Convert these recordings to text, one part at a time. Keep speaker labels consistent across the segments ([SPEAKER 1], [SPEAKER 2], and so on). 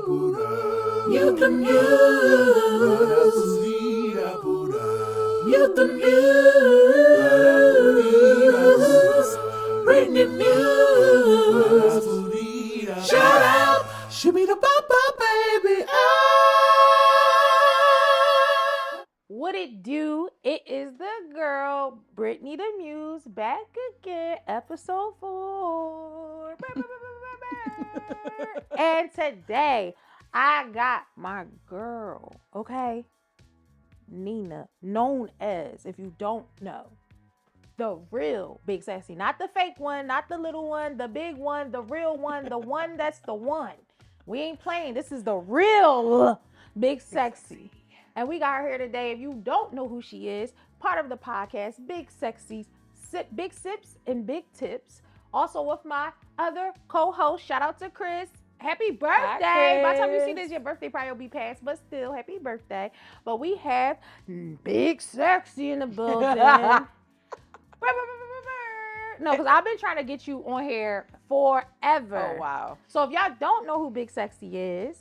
[SPEAKER 1] Mute the Muse. Mute the Muse. Bring the Muse. Shout out. Shimmy the bop, baby.
[SPEAKER 2] What it do? It is the girl, Brittany the Muse, back again, episode 4. And today, I got my girl, okay? Nina, known as, if you don't know, the real Big Sexy. Not the fake one, not the little one, the big one, the real one, the one that's the one. We ain't playing. This is the real Big Sexy. And we got her here today. If you don't know who she is, part of the podcast, Big Sexy's Big Sips and Big Tips. Also with my other co-host, shout out to Chris. Happy birthday. By the time you see this, your birthday probably will be past, but still, happy birthday. But we have Big Sexy in the building. No, because I've been trying to get you on here forever.
[SPEAKER 3] Oh, wow.
[SPEAKER 2] So if y'all don't know who Big Sexy is,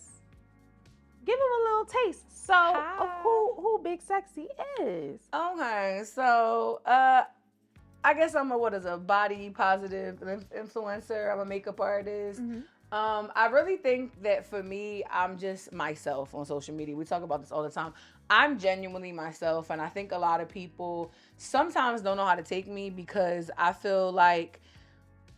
[SPEAKER 2] give him a little taste. So of who Big Sexy is.
[SPEAKER 3] Okay, so I guess I'm a body positive influencer. I'm a makeup artist.
[SPEAKER 2] Mm-hmm.
[SPEAKER 3] I really think that for me, I'm just myself on social media. We talk about this all the time. I'm genuinely myself, and I think a lot of people sometimes don't know how to take me because I feel like,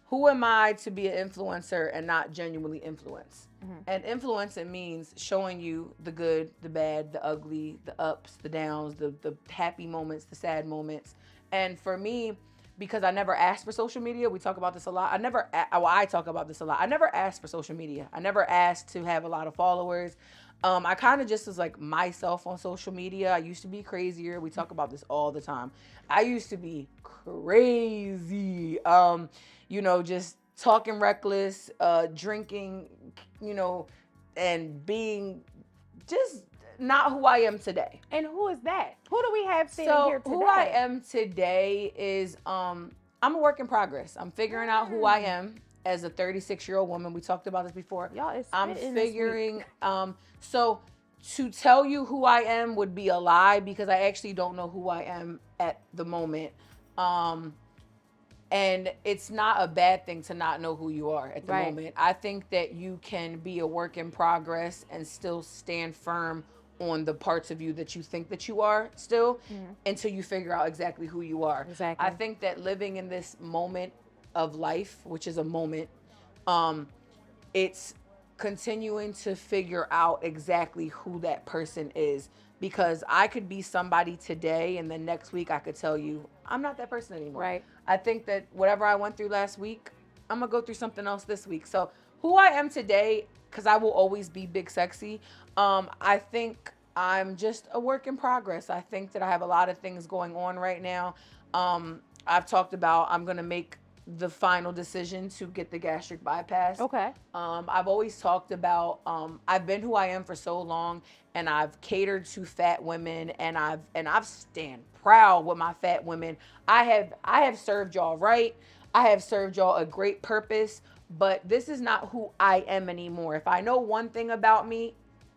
[SPEAKER 3] who am I to be an influencer and not genuinely influence? Mm-hmm. And influencing means showing you the good, the bad, the ugly, the ups, the downs, the happy moments, the sad moments. And for me, because I never asked for social media, we talk about this a lot. I talk about this a lot. I never asked for social media. I never asked to have a lot of followers. I kind of just was like myself on social media. I used to be crazier. We talk about this all the time. I used to be crazy. Just talking reckless, drinking, and being just not who I am today.
[SPEAKER 2] And who is that? Who do we have sitting here today?
[SPEAKER 3] Who I am today is, I'm a work in progress. I'm figuring out who I am as a 36-year-old woman. We talked about this before.
[SPEAKER 2] Y'all is
[SPEAKER 3] I'm figuring, so to tell you who I am would be a lie because I actually don't know who I am at the moment. And it's not a bad thing to not know who you are at the moment. I think that you can be a work in progress and still stand firm on the parts of you that you think that you are still until you figure out exactly who you are.
[SPEAKER 2] Exactly.
[SPEAKER 3] I think that living in this moment of life, which is a moment, it's continuing to figure out exactly who that person is. Because I could be somebody today and then next week I could tell you, I'm not that person anymore.
[SPEAKER 2] Right.
[SPEAKER 3] I think that whatever I went through last week, I'm going to go through something else this week. So who I am today, because I will always be Big Sexy, I think I'm just a work in progress. I think that I have a lot of things going on right now. I've talked about I'm going to make the final decision to get the gastric bypass.
[SPEAKER 2] Okay.
[SPEAKER 3] I've always talked about, I've been who I am for so long, and I've catered to fat women, and I've stand proud with my fat women. I have served y'all right. I have served y'all a great purpose, but this is not who I am anymore. If I know one thing about me,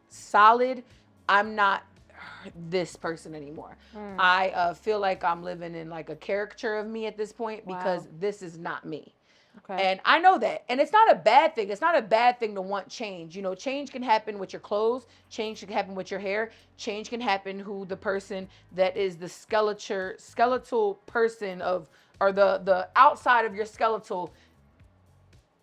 [SPEAKER 3] solid, I'm not this person anymore. I feel like I'm living in like a caricature of me at this point because this is not me. Okay. And I know that. And it's not a bad thing. It's not a bad thing to want change. Change can happen with your clothes. Change can happen with your hair. Change can happen who the person that is the skeletal person of, or the outside of your skeletal,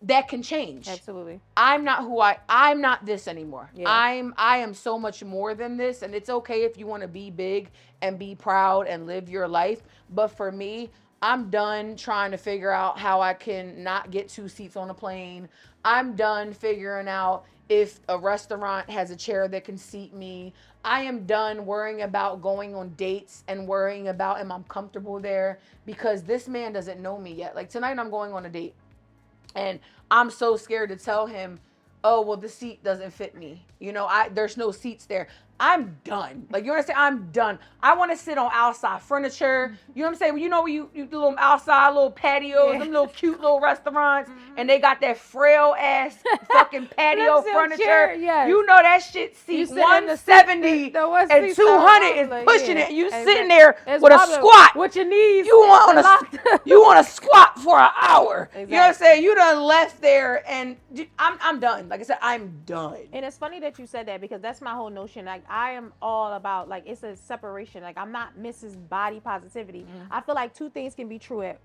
[SPEAKER 3] that can change.
[SPEAKER 2] Absolutely.
[SPEAKER 3] I'm not this anymore. Yeah. I am so much more than this, and it's okay if you want to be big and be proud and live your life. But for me, I'm done trying to figure out how I can not get 2 seats on a plane. I'm done figuring out if a restaurant has a chair that can seat me. I am done worrying about going on dates and worrying about am I comfortable there, because this man doesn't know me yet. Like tonight I'm going on a date. And I'm so scared to tell him, oh, well, the seat doesn't fit me. There's no seats there. I'm done. Like, you understand? I'm done. I want to sit on outside furniture. You know what I'm saying? You know when you do little outside, little patios, them little cute little restaurants, and they got that frail ass fucking patio furniture.
[SPEAKER 2] Chair, yes.
[SPEAKER 3] You know that shit seat 170 and 200 is pushing it. You sitting there with a squat.
[SPEAKER 2] With your knees.
[SPEAKER 3] You want to squat for an hour. Exactly. You know what I'm saying? You done left there, and I'm done. Like I said, I'm done.
[SPEAKER 2] And it's funny that you said that, because that's my whole notion. Like, I am all about, like, it's a separation. Like, I'm not Mrs. Body Positivity. I feel like two things can be true at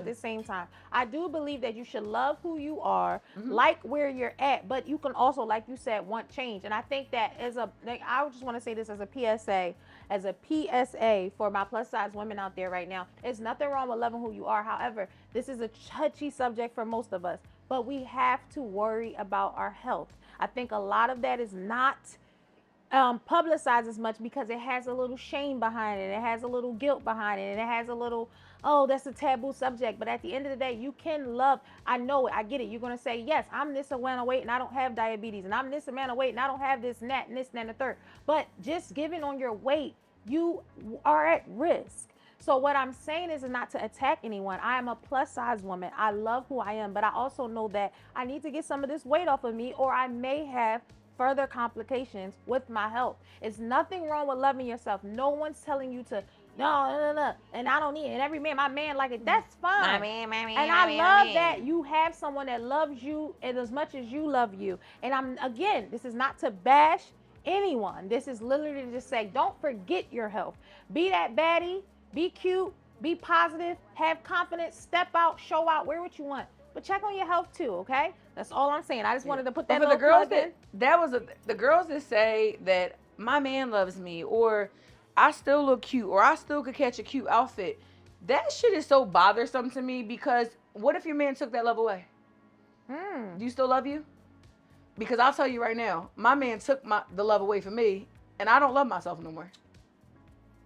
[SPEAKER 2] the same time. I do believe that you should love who you are, like where you're at, but you can also, like you said, want change. And I think that I just want to say this as a PSA for my plus size women out there right now. There's nothing wrong with loving who you are. However, this is a touchy subject for most of us, but we have to worry about our health. I think a lot of that is not publicized as much because it has a little shame behind it. It has a little guilt behind it. And it has a little, oh, that's a taboo subject. But at the end of the day, you can love. I know it. I get it. You're going to say, yes, I'm this amount of weight and I don't have diabetes. And I'm this amount of weight and I don't have this and that and this and that and the third. But just given on your weight, you are at risk. So what I'm saying is not to attack anyone. I am a plus size woman. I love who I am, but I also know that I need to get some of this weight off of me, or I may have further complications with my health. It's nothing wrong with loving yourself. No one's telling you to, no, and I don't need it. And every man, my man like it. That's fine. And I love that you have someone that loves you and as much as you love you. And this is not to bash anyone. This is literally to just say, don't forget your health. Be that baddie. Be cute, be positive, have confidence, step out, show out, wear what you want. But check on your health too, okay? That's all I'm saying. I just wanted to put that
[SPEAKER 3] for the girls
[SPEAKER 2] in.
[SPEAKER 3] The girls that say that my man loves me, or I still look cute, or I still could catch a cute outfit. That shit is so bothersome to me, because what if your man took that love away? Do you still love you? Because I'll tell you right now, my man took the love away from me, and I don't love myself no more.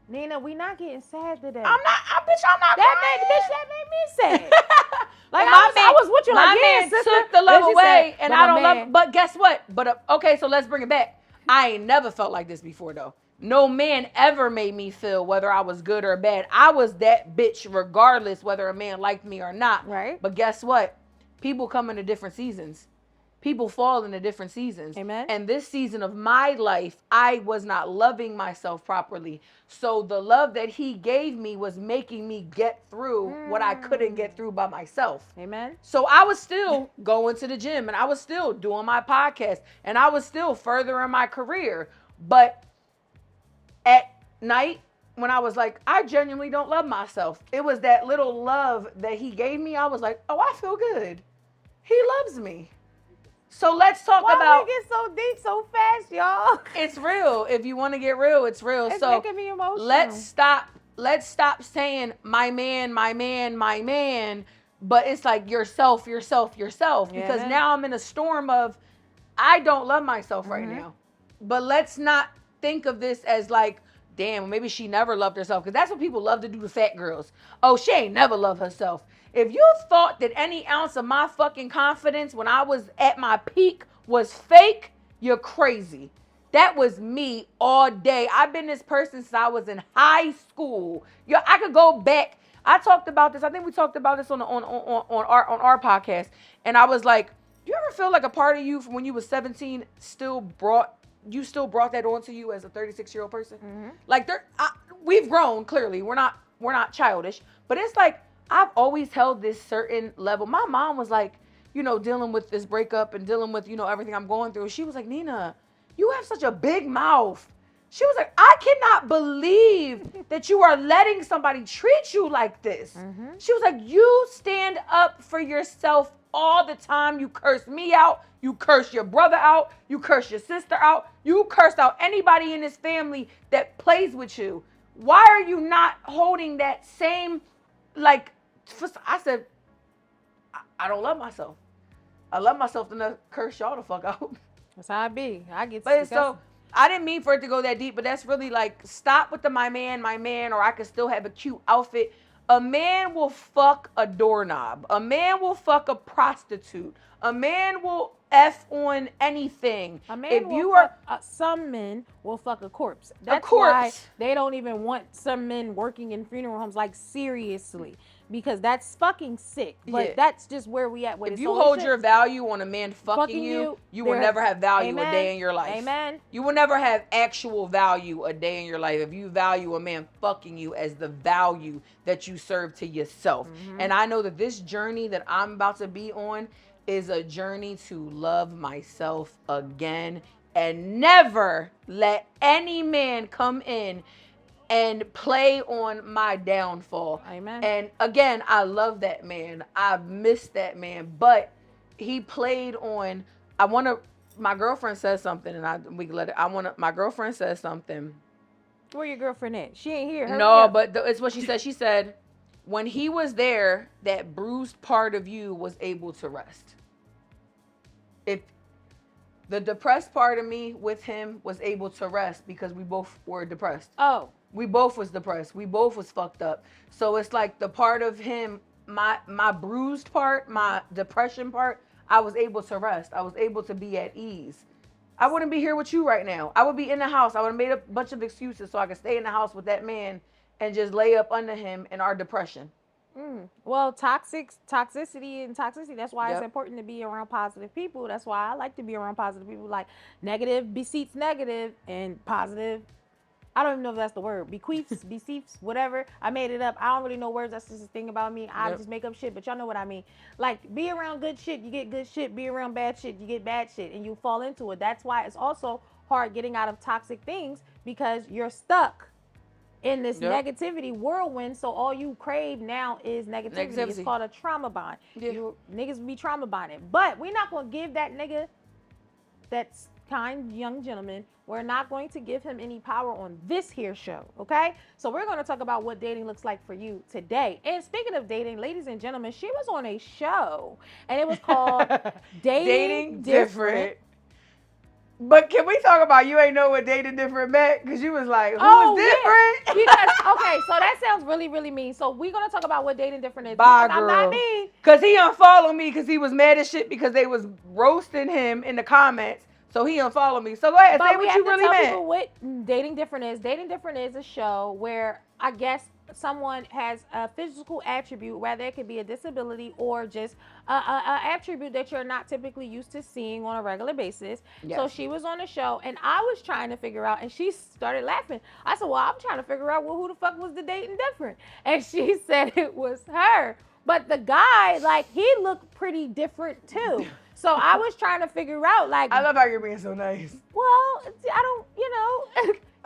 [SPEAKER 2] Nina, we not getting sad today.
[SPEAKER 3] I'm not
[SPEAKER 2] That made me sad. Like, I was with you.
[SPEAKER 3] My
[SPEAKER 2] like,
[SPEAKER 3] man
[SPEAKER 2] sister.
[SPEAKER 3] took the love away,
[SPEAKER 2] said,
[SPEAKER 3] and I don't love. But guess what? Okay, so let's bring it back. I ain't never felt like this before, though. No man ever made me feel whether I was good or bad. I was that bitch regardless whether a man liked me or not.
[SPEAKER 2] Right.
[SPEAKER 3] But guess what? People come into different seasons. People fall into different seasons.
[SPEAKER 2] Amen.
[SPEAKER 3] And this season of my life, I was not loving myself properly. So the love that he gave me was making me get through what I couldn't get through by myself.
[SPEAKER 2] Amen.
[SPEAKER 3] So I was still going to the gym, and I was still doing my podcast, and I was still furthering my career. But at night, when I was like, I genuinely don't love myself, it was that little love that he gave me. I was like, oh, I feel good. He loves me. So let's talk about.
[SPEAKER 2] Why we get so deep so fast, y'all?
[SPEAKER 3] It's real. If you want to get real, it's real.
[SPEAKER 2] It's
[SPEAKER 3] so
[SPEAKER 2] making me emotional.
[SPEAKER 3] Let's stop saying my man, but it's like yourself.
[SPEAKER 2] Yeah,
[SPEAKER 3] because now I'm in a storm of, I don't love myself right now. But let's not think of this as like, damn, maybe she never loved herself. Because that's what people love to do to fat girls. Oh, she ain't never loved herself. If you thought that any ounce of my fucking confidence when I was at my peak was fake, you're crazy. That was me all day. I've been this person since I was in high school. I could go back. I talked about this. I think we talked about this on our podcast. And I was like, do you ever feel like a part of you from when you was 17 still brought that onto you as a 36-year-old person? Like we've grown, clearly. We're not childish. But it's like, I've always held this certain level. My mom was like, dealing with this breakup and dealing with, everything I'm going through. She was like, Nina, you have such a big mouth. She was like, I cannot believe that you are letting somebody treat you like this. She was like, you stand up for yourself all the time. You curse me out. You curse your brother out. You curse your sister out. You curse out anybody in this family that plays with you. Why are you not holding that same, like, I said, I don't love myself. I love myself enough to curse y'all the fuck out.
[SPEAKER 2] That's how I be. I get
[SPEAKER 3] But so I didn't mean for it to go that deep, but that's really like, stop with the my man, or I could still have a cute outfit. A man will fuck a doorknob. A man will fuck a prostitute. A man will F on anything.
[SPEAKER 2] A man
[SPEAKER 3] if
[SPEAKER 2] will
[SPEAKER 3] you
[SPEAKER 2] fuck,
[SPEAKER 3] are
[SPEAKER 2] some men will fuck a corpse. That's
[SPEAKER 3] corpse.
[SPEAKER 2] why they don't even want some men working in funeral homes, like, seriously, because that's fucking sick. But
[SPEAKER 3] Yeah.
[SPEAKER 2] that's just where we at with it.
[SPEAKER 3] If you hold your value on a man fucking you will never have value
[SPEAKER 2] Amen.
[SPEAKER 3] a day in your life.
[SPEAKER 2] Amen.
[SPEAKER 3] You will never have actual value a day in your life if you value a man fucking you as the value that you serve to yourself.
[SPEAKER 2] Mm-hmm.
[SPEAKER 3] And I know that this journey that I'm about to be on is a journey to love myself again and never let any man come in and play on my downfall.
[SPEAKER 2] Amen.
[SPEAKER 3] And again, I love that man. I miss that man, but he played on. My girlfriend said something, and we can let it. My girlfriend said something.
[SPEAKER 2] Where your girlfriend at? She ain't here. Hurry
[SPEAKER 3] No,
[SPEAKER 2] up.
[SPEAKER 3] but it's what she said. She said, when he was there, that bruised part of you was able to rest. If the depressed part of me with him was able to rest because we both were depressed.
[SPEAKER 2] Oh.
[SPEAKER 3] We both was depressed. We both was fucked up. So it's like the part of him, my bruised part, my depression part, I was able to rest. I was able to be at ease. I wouldn't be here with you right now. I would be in the house. I would have made a bunch of excuses so I could stay in the house with that man and just lay up under him in our depression.
[SPEAKER 2] Well, toxicity, that's why it's important to be around positive people. That's why I like to be around positive people. Like, negative beseeps negative, and positive, I don't even know if that's the word, bequeaths, beseeps, whatever. I made it up. I don't really know words. That's just a thing about me. I just make up shit, but y'all know what I mean. Like, be around good shit, you get good shit. Be around bad shit, you get bad shit, and you fall into it. That's why it's also hard getting out of toxic things, because you're stuck in this negativity whirlwind. So all you crave now is negativity. It's called a trauma bond. Niggas be trauma bonded. But we're not going to give that nigga, that kind young gentleman, we're not going to give him any power on this here show, okay? So we're going to talk about what dating looks like for you today. And speaking of dating, ladies and gentlemen, she was on a show, and it was called Dating Different.
[SPEAKER 3] But can we talk about you ain't know what dating different meant? Because you was like, who's different?
[SPEAKER 2] Yeah. Okay, so that sounds really, really mean. So we're going to talk about what dating different is.
[SPEAKER 3] Bye,
[SPEAKER 2] girl. I'm not mean.
[SPEAKER 3] Because he unfollowed me because he was mad as shit because they was roasting him in the comments. So he unfollowed me. So go ahead, say what you really meant. But we have to tell people what Dating Different is. Dating Different is a show where, I guess, someone has a physical attribute, whether it could be a disability or just a attribute that you're not typically used to seeing on a regular basis. Yes. So she was on the show, and I was trying to figure out, and she started laughing. I said, well, I'm trying to figure out, well, who the fuck was the Dating Different? And she said it was her. But the guy, like, he looked pretty different too. So I was trying to figure out, like, I love how you're being so nice.
[SPEAKER 2] Well, I don't,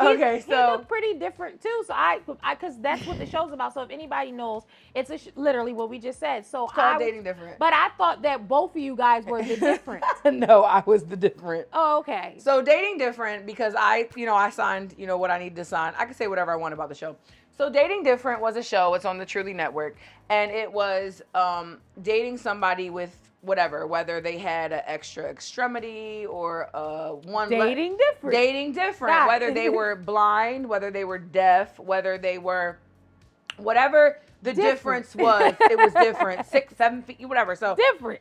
[SPEAKER 2] okay, so he looked pretty different too. So I, because that's what the show's about. So if anybody knows, it's literally what we just said. So
[SPEAKER 3] it's called Dating Different.
[SPEAKER 2] But I thought that both of you guys were the different.
[SPEAKER 3] No, I was the different.
[SPEAKER 2] Oh, okay.
[SPEAKER 3] So Dating Different, because I signed, what I need to sign. I can say whatever I want about the show. So Dating Different was a show. It's on the Truly Network, and it was dating somebody with whatever, whether they had an extra extremity or one.
[SPEAKER 2] Dating different.
[SPEAKER 3] Dating different. That. Whether they were blind, whether they were deaf, whether they were whatever the difference was, it was different. 6, 7 feet, whatever. So
[SPEAKER 2] different.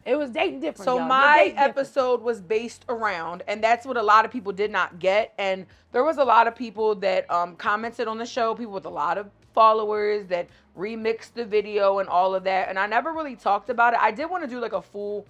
[SPEAKER 2] It was dating different.
[SPEAKER 3] So my episode was based around, and that's what a lot of people did not get. And there was a lot of people that commented on the show, people with a lot of followers that remixed the video and all of that. And I never really talked about it. I did want to do like a full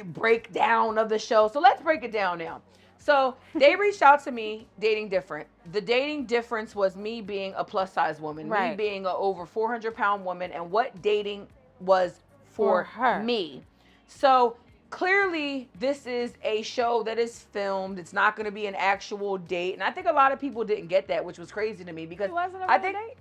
[SPEAKER 3] breakdown of the show. So let's break it down now. So they reached out to me, Dating Different. The dating difference was me being a plus size woman, me being an over 400-pound woman, and what dating was for her. Me. So clearly this is a show that is filmed. It's not going to be an actual date. And I think a lot of people didn't get that, which was crazy to me, because
[SPEAKER 2] it wasn't a real date?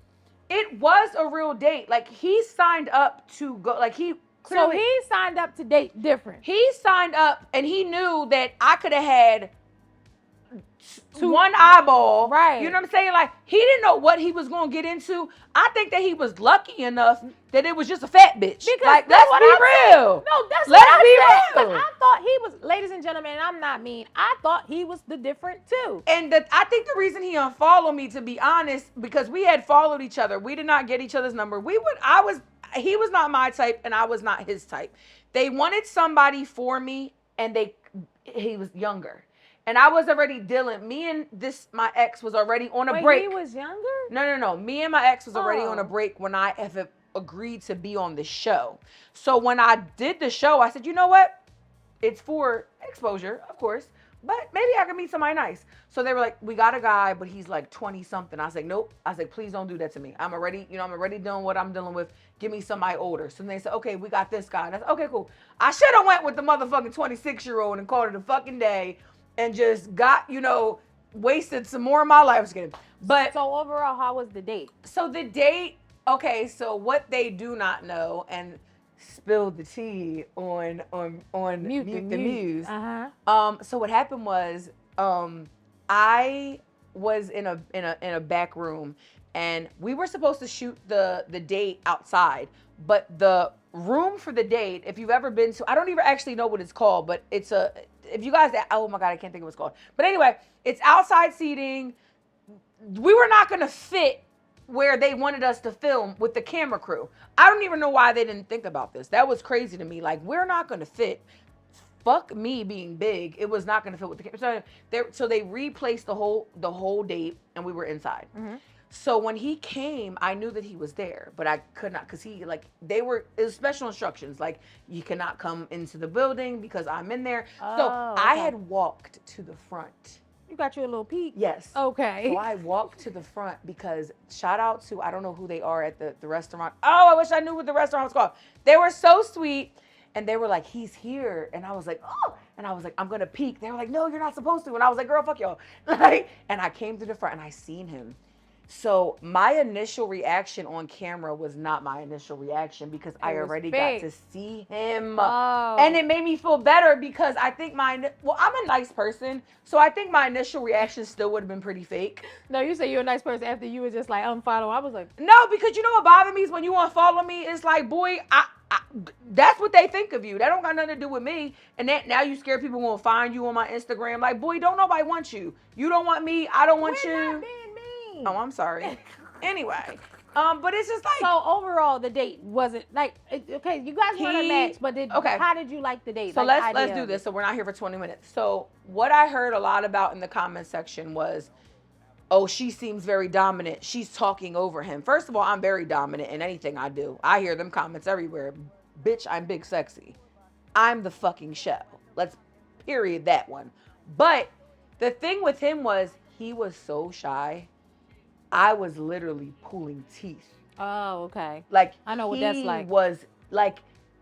[SPEAKER 3] It was a real date. Like, he signed up to go, like, he clearly.
[SPEAKER 2] So he signed up to Date Different.
[SPEAKER 3] He signed up, and he knew that I could have had one eyeball.
[SPEAKER 2] Right.
[SPEAKER 3] You know what I'm saying? Like, he didn't know what he was going to get into. I think that he was lucky enough that it was just a fat bitch.
[SPEAKER 2] Because
[SPEAKER 3] like,
[SPEAKER 2] that's
[SPEAKER 3] let's
[SPEAKER 2] what
[SPEAKER 3] be
[SPEAKER 2] I'm
[SPEAKER 3] real.
[SPEAKER 2] saying. No, that's
[SPEAKER 3] Let's
[SPEAKER 2] what
[SPEAKER 3] be
[SPEAKER 2] I said.
[SPEAKER 3] real.
[SPEAKER 2] But I thought he was, ladies and gentlemen, and I'm not mean, I thought he was the different too.
[SPEAKER 3] And I think the reason he unfollowed me, to be honest, because we had followed each other. We did not get each other's number. He was not my type and I was not his type. They wanted somebody for me and he was younger. And I was already dealing, my ex was already on a break.
[SPEAKER 2] He was younger?
[SPEAKER 3] No. Me and my ex was already on a break when I have agreed to be on the show. So when I did the show, I said, you know what? It's for exposure, of course, but maybe I can meet somebody nice. So they were like, we got a guy, but he's like 20 something. I was like, nope. I was like, please don't do that to me. I'm already doing what I'm dealing with. Give me somebody older. So they said, okay, we got this guy. And I said, okay, cool. I should have went with the motherfucking 26-year-old and called it a fucking day and just got, wasted some more of my life. I was kidding. But
[SPEAKER 2] so overall, how was the date?
[SPEAKER 3] So the date, okay, so what they do not know, and spill the tea on Mute the Muse. So what happened was, I was in a back room, and we were supposed to shoot the date outside, but the room for the date, if you've ever been to, I don't even actually know what it's called, but if you guys, oh my God, I can't think of what it's called. But anyway, it's outside seating. We were not going to fit where they wanted us to film with the camera crew. I don't even know why they didn't think about this. That was crazy to me. Like, we're not going to fit. Fuck me being big. It was not going to fit with the camera. So they replaced the whole date, and we were inside. Mm-hmm. So when he came, I knew that he was there, but I could not, because it was special instructions. Like, you cannot come into the building because I'm in there. So I had walked to the front.
[SPEAKER 2] You got you a little peek?
[SPEAKER 3] Yes.
[SPEAKER 2] Okay.
[SPEAKER 3] So I walked to the front because shout out to, I don't know who they are at the restaurant. Oh, I wish I knew what the restaurant was called. They were so sweet. And they were like, he's here. And I was like, oh. And I was like, I'm going to peek. They were like, no, you're not supposed to. And I was like, girl, fuck y'all. And I came to the front and I seen him. So my initial reaction on camera was not my initial reaction because I already got to see him. Oh. And it made me feel better because I think I'm a nice person. So I think my initial reaction still would have been pretty fake.
[SPEAKER 2] No, you say you're a nice person after you were just like unfollow. I was like,
[SPEAKER 3] no, because you know what bothered me is when you unfollow me, it's like, boy, that's what they think of you. That don't got nothing to do with me. And that now you scared people gonna find you on my Instagram. Like, boy, don't nobody want you. You don't want me. I don't want you.
[SPEAKER 2] Not being mean.
[SPEAKER 3] Oh, I'm sorry. Anyway, but it's just like.
[SPEAKER 2] So overall, the date wasn't like, okay, you guys weren't a match, but how did you like the date?
[SPEAKER 3] So let's do this. So we're not here for 20 minutes. So what I heard a lot about in the comment section was, oh, she seems very dominant. She's talking over him. First of all, I'm very dominant in anything I do. I hear them comments everywhere. Bitch, I'm big sexy. I'm the fucking show. Let's period that one. But the thing with him was he was so shy. I was literally pulling teeth.
[SPEAKER 2] Oh, okay.
[SPEAKER 3] Like,
[SPEAKER 2] I know what that's like.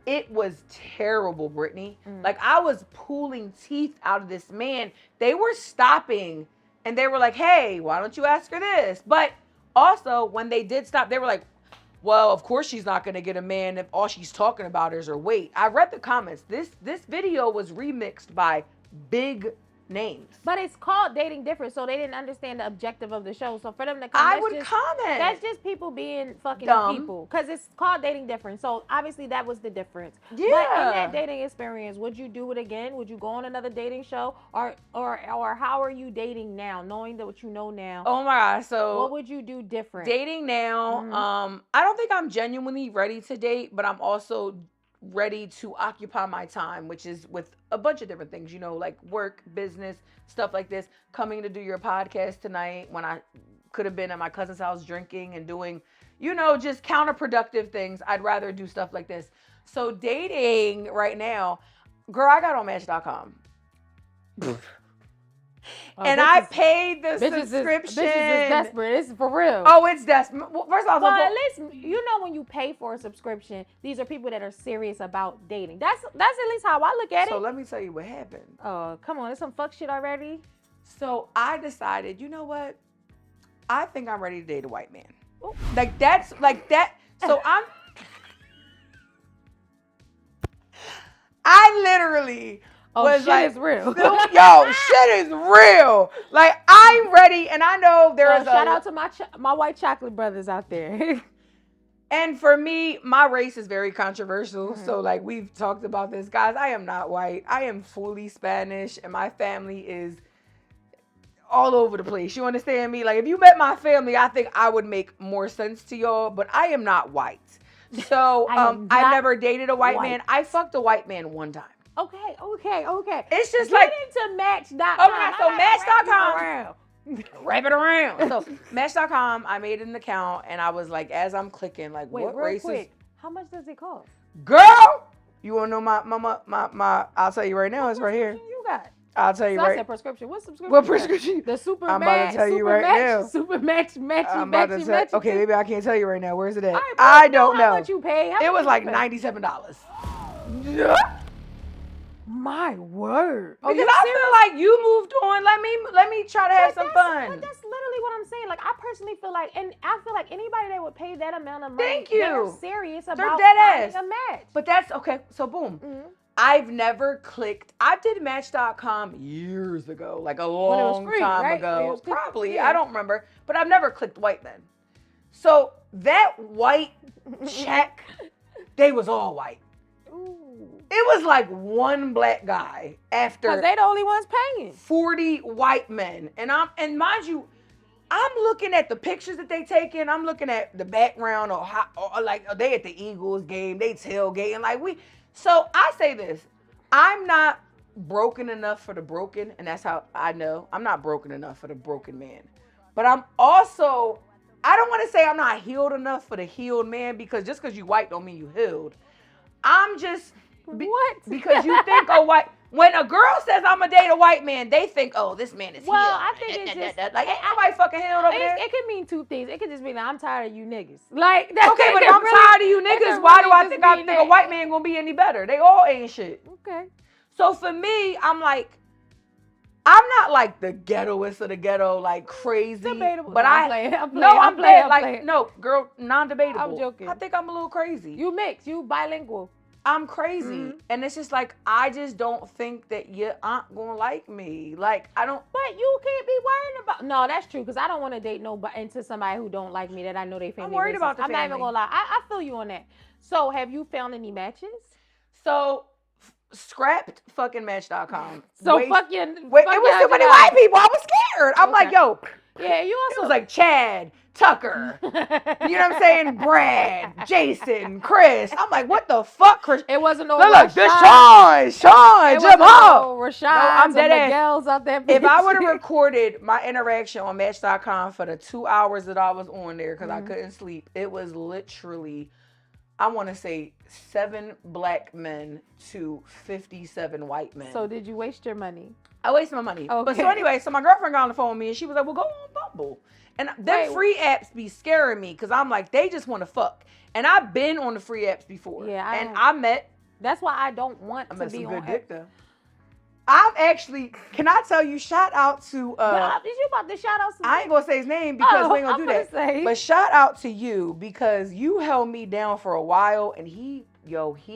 [SPEAKER 3] It was terrible, Brittany. Like, I was pulling teeth out of this man. They were stopping and they were like, hey, why don't you ask her this? But also, when they did stop, they were like, well, of course she's not going to get a man if all she's talking about is her weight. I read the comments. This video was remixed by big names.
[SPEAKER 2] But it's called Dating Different, so they didn't understand the objective of the show. So for them to comment, that's just people being fucking dumb people. Because it's called Dating Different. So obviously that was the difference. Yeah. But in that dating experience, would you do it again? Would you go on another dating show? Or how are you dating now, knowing that what you know now?
[SPEAKER 3] Oh my God. So
[SPEAKER 2] what would you do different?
[SPEAKER 3] Dating now, I don't think I'm genuinely ready to date, but I'm also ready to occupy my time, which is with a bunch of different things, like work, business, stuff like this. Coming to do your podcast tonight when I could have been at my cousin's house drinking and doing, just counterproductive things. I'd rather do stuff like this. So dating right now, girl, I got on Match.com. And I paid the subscription.
[SPEAKER 2] Bitches is desperate. It's for real.
[SPEAKER 3] Oh, it's desperate. Well, first of all,
[SPEAKER 2] at least when you pay for a subscription, these are people that are serious about dating. That's at least how I look at it.
[SPEAKER 3] So let me tell you what happened.
[SPEAKER 2] Oh, come on, there's some fuck shit already.
[SPEAKER 3] So I decided, you know what? I think I'm ready to date a white man. Ooh. Like that. So I literally
[SPEAKER 2] Oh,
[SPEAKER 3] was
[SPEAKER 2] shit
[SPEAKER 3] like,
[SPEAKER 2] is real.
[SPEAKER 3] yo, shit is real. Like, I'm ready, and I know there's
[SPEAKER 2] shout out to my white chocolate brothers out there.
[SPEAKER 3] And for me, my race is very controversial. So, like, we've talked about this. Guys, I am not white. I am fully Spanish, and my family is all over the place. You understand me? Like, if you met my family, I think I would make more sense to y'all, but I am not white. So, I never dated a white man. I fucked a white man one time.
[SPEAKER 2] Okay.
[SPEAKER 3] It's just
[SPEAKER 2] Get
[SPEAKER 3] like...
[SPEAKER 2] into Match.com.
[SPEAKER 3] Okay, so Match.com...
[SPEAKER 2] Around.
[SPEAKER 3] Wrap it around. So Match.com, I made an account and I was like, as I'm clicking, like,
[SPEAKER 2] wait,
[SPEAKER 3] what
[SPEAKER 2] real
[SPEAKER 3] races?
[SPEAKER 2] Quick, how much does it cost?
[SPEAKER 3] Girl, you wanna know my I'll tell you right now, it's right here.
[SPEAKER 2] You got?
[SPEAKER 3] I'll tell you
[SPEAKER 2] So I
[SPEAKER 3] right.
[SPEAKER 2] said prescription. What subscription?
[SPEAKER 3] What prescription?
[SPEAKER 2] The Super
[SPEAKER 3] I'm
[SPEAKER 2] Match.
[SPEAKER 3] about to tell you right now.
[SPEAKER 2] Super Match.
[SPEAKER 3] I'm about to tell. Okay, maybe I can't tell you right now. Where's it at?
[SPEAKER 2] Right,
[SPEAKER 3] I don't know.
[SPEAKER 2] How much you pay?
[SPEAKER 3] It was like $97. Yeah.
[SPEAKER 2] My word.
[SPEAKER 3] Because I feel like you moved on. Let me try to have some fun.
[SPEAKER 2] But that's literally what I'm saying. Like, I personally feel like, and I feel like anybody that would pay that amount of money,
[SPEAKER 3] Thank you.
[SPEAKER 2] they're serious about
[SPEAKER 3] dead
[SPEAKER 2] finding
[SPEAKER 3] ass.
[SPEAKER 2] a match.
[SPEAKER 3] But that's okay. So boom.
[SPEAKER 2] Mm-hmm.
[SPEAKER 3] I've never clicked. I did Match.com years ago, like a long
[SPEAKER 2] free,
[SPEAKER 3] time
[SPEAKER 2] right?
[SPEAKER 3] ago. Probably.
[SPEAKER 2] Yeah.
[SPEAKER 3] I don't remember. But I've never clicked white men. So that white check, they was all white. It was like one black guy after.
[SPEAKER 2] Because they the only ones paying.
[SPEAKER 3] 40 white men. And mind you, I'm looking at the pictures that they taking. I'm looking at the background or like, are they at the Eagles game? They tailgating. So I say this. I'm not broken enough for the broken. And that's how I know. I'm not broken enough for the broken man. But I'm also, I don't want to say I'm not healed enough for the healed man, because just because you white don't mean you healed. I'm just...
[SPEAKER 2] What?
[SPEAKER 3] Because you think a white... When a girl says I'm a date a white man, they think, oh, this man is healed.
[SPEAKER 2] I think it's just...
[SPEAKER 3] Like, ain't nobody fucking healed over there.
[SPEAKER 2] It could mean two things. It could just be like, I'm tired of you niggas. Like, that's
[SPEAKER 3] okay, but if I'm tired of you niggas, why do I think a white man gonna be any better? They all ain't shit.
[SPEAKER 2] Okay.
[SPEAKER 3] So for me, I'm like... I'm not like the ghettoest of the ghetto, like crazy.
[SPEAKER 2] Debatable.
[SPEAKER 3] But
[SPEAKER 2] I'm playing.
[SPEAKER 3] No, girl, non-debatable.
[SPEAKER 2] I'm joking.
[SPEAKER 3] I think I'm a little crazy.
[SPEAKER 2] You mix. You bilingual.
[SPEAKER 3] I'm crazy. And it's just like, I just don't think that your aunt gonna like me. Like, I don't.
[SPEAKER 2] But you can't be worrying about. No, that's true. Because I don't want to date into somebody who don't like me that I know they family.
[SPEAKER 3] I'm worried about the family.
[SPEAKER 2] I'm not even gonna lie. I feel you on that. So have you found any matches?
[SPEAKER 3] So scrapped fucking Match.com.
[SPEAKER 2] So
[SPEAKER 3] it
[SPEAKER 2] fucking.
[SPEAKER 3] It was too many white people. I was scared. I'm like, yo.
[SPEAKER 2] Yeah, you also.
[SPEAKER 3] It was like Chad, Tucker, you know what I'm saying? Brad, Jason, Chris. I'm like, what the fuck, Chris?
[SPEAKER 2] It wasn't no
[SPEAKER 3] Look, this Sean, Jamal.
[SPEAKER 2] Rashad,
[SPEAKER 3] no, I'm dead ass.
[SPEAKER 2] Out there.
[SPEAKER 3] If I would have recorded my interaction on Match.com for the 2 hours that I was on there, because I couldn't sleep, it was literally, I want to say 7 black men to 57 white men.
[SPEAKER 2] So did you waste your money?
[SPEAKER 3] I wasted my money.
[SPEAKER 2] Okay.
[SPEAKER 3] But so anyway, so my girlfriend got on the phone with me and she was like, well, go on Bumble. And them free apps be scaring me because I'm like, they just want to fuck. And I've been on the free apps before.
[SPEAKER 2] Yeah.
[SPEAKER 3] I met.
[SPEAKER 2] That's why I don't want to be
[SPEAKER 3] some
[SPEAKER 2] on
[SPEAKER 3] good dick though. I've actually, can I tell you, shout out to.
[SPEAKER 2] Is you about to shout out?
[SPEAKER 3] I ain't gonna say his name because we ain't gonna do that. But shout out to you because you held me down for a while and he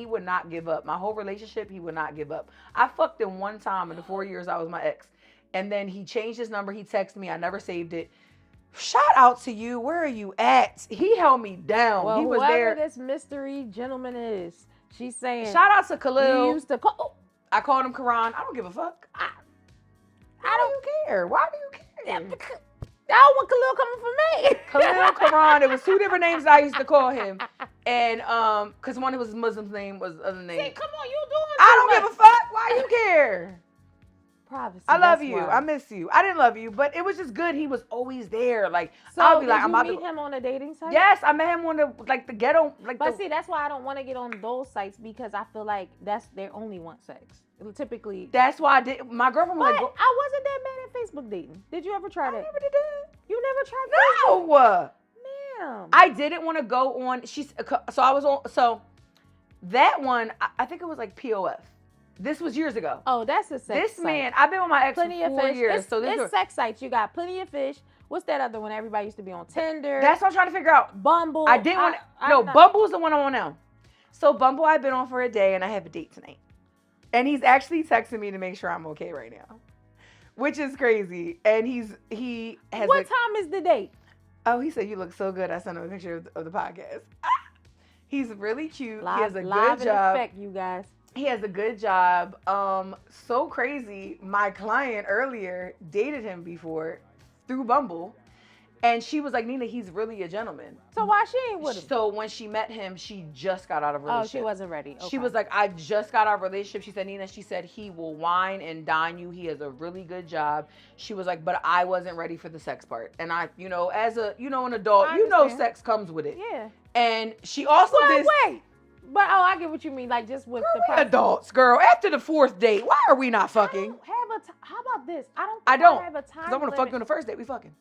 [SPEAKER 3] would not give up. My whole relationship, he would not give up. I fucked him one time in the 4 years I was my ex. And then he changed his number. He texted me. I never saved it. Shout out to you. Where are you at? He held me down.
[SPEAKER 2] Well,
[SPEAKER 3] he was
[SPEAKER 2] whoever
[SPEAKER 3] there.
[SPEAKER 2] This mystery gentleman is, she's saying.
[SPEAKER 3] Shout out to Khalil.
[SPEAKER 2] You used to call.
[SPEAKER 3] I called him Karan. I don't give a fuck. I don't care. Why do you care?
[SPEAKER 2] I don't want Khalil coming for me.
[SPEAKER 3] Khalil, Karan. It was 2 different names I used to call him. And because one of his Muslim's name was the other name.
[SPEAKER 2] See, come on, you doing
[SPEAKER 3] I don't give a fuck. Why you care?
[SPEAKER 2] Privacy.
[SPEAKER 3] I love you. I miss you. I didn't love you, but it was just good. He was always there. Like,
[SPEAKER 2] so
[SPEAKER 3] I'll be like,
[SPEAKER 2] did
[SPEAKER 3] I'm
[SPEAKER 2] you
[SPEAKER 3] about
[SPEAKER 2] meet
[SPEAKER 3] to.
[SPEAKER 2] him on a dating site?
[SPEAKER 3] Yes, I met him on the ghetto.
[SPEAKER 2] But see, that's why I don't want to get on those sites because I feel like they only want sex. Typically.
[SPEAKER 3] That's why I did. My girlfriend was
[SPEAKER 2] but
[SPEAKER 3] like,
[SPEAKER 2] I wasn't that bad at Facebook dating. Did you ever try that?
[SPEAKER 3] I never did that.
[SPEAKER 2] You never tried Facebook?
[SPEAKER 3] No.
[SPEAKER 2] Damn.
[SPEAKER 3] I didn't want to go on. So I was on. So that one, I think it was like POF. This was years ago.
[SPEAKER 2] Oh, that's a sex
[SPEAKER 3] site. Man, I've been with my ex for 4 years.
[SPEAKER 2] It's sex sites. You got Plenty of Fish. What's that other one? Everybody used to be on Tinder.
[SPEAKER 3] That's what I'm trying to figure out.
[SPEAKER 2] Bumble.
[SPEAKER 3] I didn't want. No, Bumble's the one I'm on now. So Bumble, I've been on for a day, and I have a date tonight. And he's actually texting me to make sure I'm okay right now, which is crazy. And he has.
[SPEAKER 2] What time is the date?
[SPEAKER 3] Oh, he said you look so good. I sent him a picture of the podcast. He's really cute.
[SPEAKER 2] Live,
[SPEAKER 3] he has a
[SPEAKER 2] live
[SPEAKER 3] good
[SPEAKER 2] in
[SPEAKER 3] job.
[SPEAKER 2] effect, you guys.
[SPEAKER 3] He has a good job. So crazy. My client earlier dated him before through Bumble. And she was like, Nina, he's really a gentleman.
[SPEAKER 2] So why she ain't with him?
[SPEAKER 3] So when she met him, she just got out of a relationship.
[SPEAKER 2] Oh, she wasn't ready. Okay.
[SPEAKER 3] She was like, I just got out of a relationship. She said, Nina, she said, he will wine and dine you. He has a really good job. She was like, but I wasn't ready for the sex part. And I, as a, an adult, sex comes with it.
[SPEAKER 2] Yeah.
[SPEAKER 3] And she also
[SPEAKER 2] wait. But I get what you mean, like just with
[SPEAKER 3] the adults, girl. After the fourth date, why are we not fucking?
[SPEAKER 2] How about this? I
[SPEAKER 3] don't
[SPEAKER 2] have a time.
[SPEAKER 3] I want to fuck you on the first date. We fucking.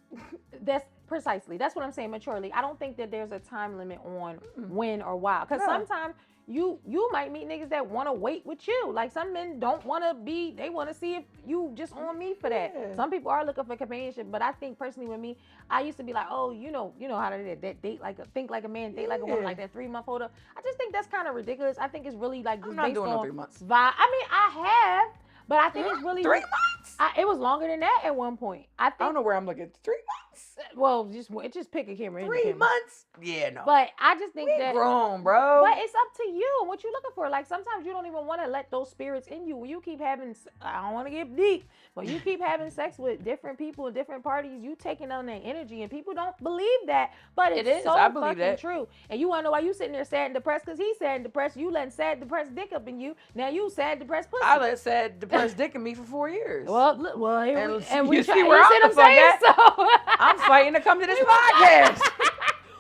[SPEAKER 2] That's precisely. That's what I'm saying maturely. I don't think that there's a time limit on when or why. Because sometimes you might meet niggas that want to wait with you. Like some men don't want to be. They want to see if you just on me for that.
[SPEAKER 3] Yeah.
[SPEAKER 2] Some people are looking for companionship, but I think personally with me, I used to be like, oh, you know how to do that date like think like a man, date like a woman, like that 3-month hold up. I just think that's kind of ridiculous. I think it's really like just
[SPEAKER 3] I'm not
[SPEAKER 2] based
[SPEAKER 3] doing
[SPEAKER 2] on
[SPEAKER 3] no 3 months.
[SPEAKER 2] vibe. I mean, I have. But I think it's really
[SPEAKER 3] 3 months.
[SPEAKER 2] It was longer than that at one point. I
[SPEAKER 3] don't know where I'm looking. 3 months.
[SPEAKER 2] Well, just pick a camera.
[SPEAKER 3] 3 months. Yeah, no.
[SPEAKER 2] But I just think that
[SPEAKER 3] grown, bro.
[SPEAKER 2] But it's up to you and what you're looking for. Like sometimes you don't even want to let those spirits in you. When you keep having, I don't want to get deep, but you keep having sex with different people in different parties. You taking on their energy, and people don't believe that. But it's so
[SPEAKER 3] I believe
[SPEAKER 2] fucking
[SPEAKER 3] that.
[SPEAKER 2] true. And you want to know why you sitting there sad and depressed? Because he's sad and depressed. You letting sad depressed dick up in you. Now you sad depressed pussy.
[SPEAKER 3] I let sad depressed dick in me for 4 years.
[SPEAKER 2] Well, here we
[SPEAKER 3] you see where I'm
[SPEAKER 2] saying? So
[SPEAKER 3] I'm fighting to come to this podcast.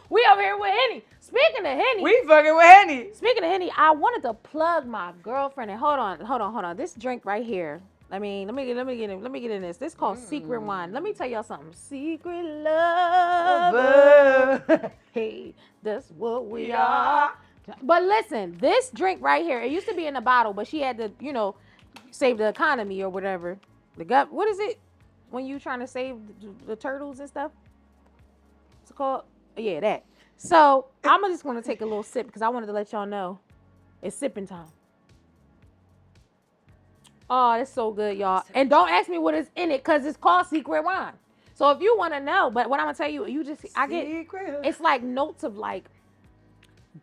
[SPEAKER 2] We over here with Henny. Speaking of Henny.
[SPEAKER 3] We fucking with Henny.
[SPEAKER 2] Speaking of Henny, I wanted to plug my girlfriend. And hold on. This drink right here. Let me get in this. This is called Secret Wine. Let me tell y'all something. Secret love. Hey, that's what we are. But listen, this drink right here, it used to be in a bottle, but she had to, save the economy or whatever. What is it when you trying to save the turtles and stuff? It's called, yeah, that. So I'm just going to take a little sip because I wanted to let y'all know it's sipping time. Oh, it's so good, y'all. And don't ask me what is in it because it's called Secret Wine. So if you want to know, but what I'm going to tell you, it's like notes of like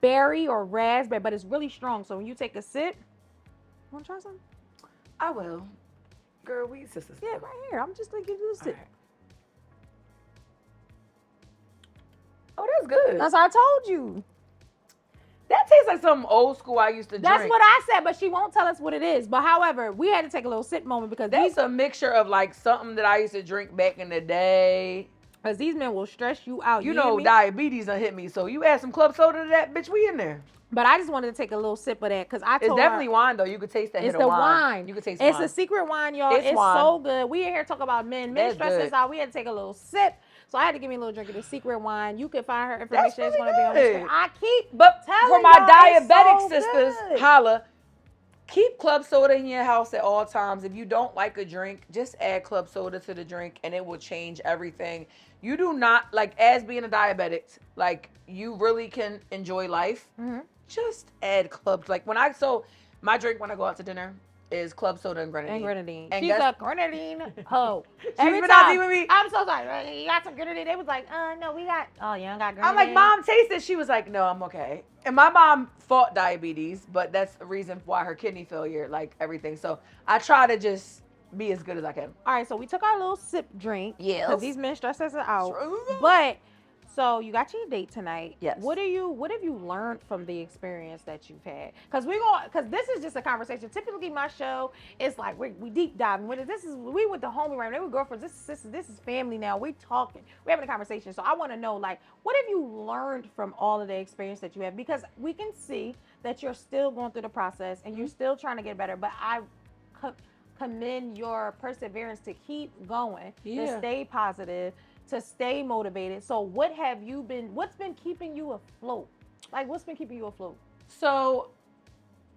[SPEAKER 2] berry or raspberry, but it's really strong. So when you take a sip, want to try something?
[SPEAKER 3] I will. Girl, we sisters.
[SPEAKER 2] Yeah, right here. I'm just going to give you a sip.
[SPEAKER 3] Right. Oh, that's good.
[SPEAKER 2] That's what I told you.
[SPEAKER 3] That tastes like something old school I used to drink.
[SPEAKER 2] That's what I said, but she won't tell us what it is. But however, we had to take a little sip moment because
[SPEAKER 3] that's a mixture of like something that I used to drink back in the day.
[SPEAKER 2] Because these men will stress you out.
[SPEAKER 3] You know diabetes done hit me, so you add some club soda to that, bitch, we in there.
[SPEAKER 2] But I just wanted to take a little sip of that because I told
[SPEAKER 3] It's definitely wine, though. You could taste that hit of wine.
[SPEAKER 2] It's the wine.
[SPEAKER 3] You could taste
[SPEAKER 2] wine.
[SPEAKER 3] It's
[SPEAKER 2] a secret wine, y'all. It's so good. We in here talking about men. Men stress us out. We had to take a little sip. So I had to give me a little drink of the secret wine. You can find her information. It's going to be on the screen. I keep telling
[SPEAKER 3] for my diabetic
[SPEAKER 2] so
[SPEAKER 3] sisters,
[SPEAKER 2] good.
[SPEAKER 3] holla. Keep club soda in your house at all times. If you don't like a drink, just add club soda to the drink and it will change everything. You do not, like, as being a diabetic, like, you really can enjoy life. Mm-hmm. Just add clubs. Like, my drink when I go out to dinner is club soda and grenadine.
[SPEAKER 2] And she's a grenadine hoe.
[SPEAKER 3] Every time with me.
[SPEAKER 2] I'm so sorry. You got some grenadine? They was like, no, we got. Oh, you don't got grenadine.
[SPEAKER 3] I'm like, Mom, taste it. She was like, no, I'm okay. And my mom fought diabetes, but that's the reason why her kidney failure, like everything. So I try to just be as good as I can.
[SPEAKER 2] All right, so we took our little sip drink.
[SPEAKER 3] Yes.
[SPEAKER 2] Because these men stress us out. But. So you got your date tonight.
[SPEAKER 3] Yes.
[SPEAKER 2] What have you learned from the experience that you've had? Because this is just a conversation. Typically my show is like we deep diving. We with the homie right now. We're girlfriends. This is family now. We talking. We're having a conversation. So I want to know, like, what have you learned from all of the experience that you have? Because we can see that you're still going through the process and you're still trying to get better. But I commend your perseverance to keep going, to stay positive, to stay motivated. So what's been keeping you afloat? Like, what's been keeping you afloat?
[SPEAKER 3] So